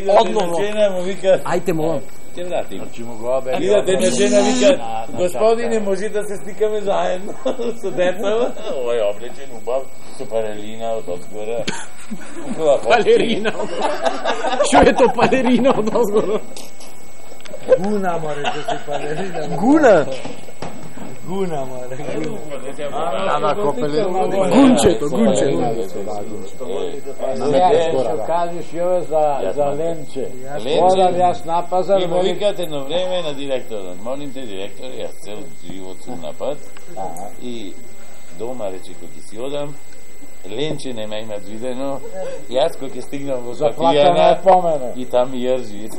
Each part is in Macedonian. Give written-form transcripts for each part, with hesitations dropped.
Одново. Жена му вика, Ајте молам. ќе вратим. Значи му го обе. Идете на жена вика, господине, може да се стикаме заедно со децава. Овој облечен убав, со парелина од одгора. Балерина. Што е то балерина од озгоро? Гуна море да се парелина. Гуна. Гуна море. Ама копелина. Гунчето. Што кажеш јове за Ленче? Одам јас на пазар. И му викат едно време на директорот. Молим те, директор, јас цел живот сум на пат. И дома рече, кој ќе си одам, Ленче нема имат видено. Јас кој ќе стигнам во Софијана и там јржи.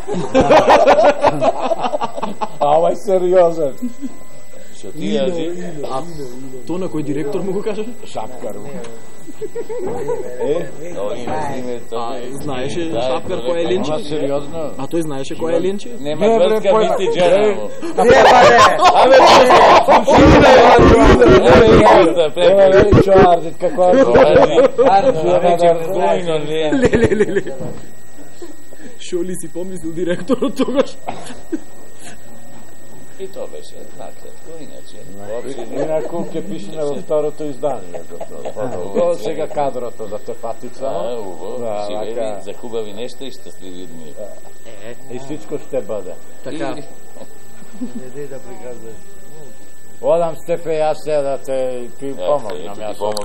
А овај сериозен. Што ти јржи? То на кој директор му го кажа? Шапкар. Знаеше Шапкар кој е Ленче? Сериозно? А тој знаеше кој е Ленче? Нема врска бити джерамо. Абе, Ленчо Арзит, како Леле. Шо ли си помислил директорот тогаш? И тоа беше накратко, иначе. Инаку ќе пишеме во второто издание. Сега кадрото да те патица. Уво, живели за хубави нешта и щастливи дни. И всичко ще бъде. Така. Не дай да приказваш. Одам Стефе, јас се да ти помогнам.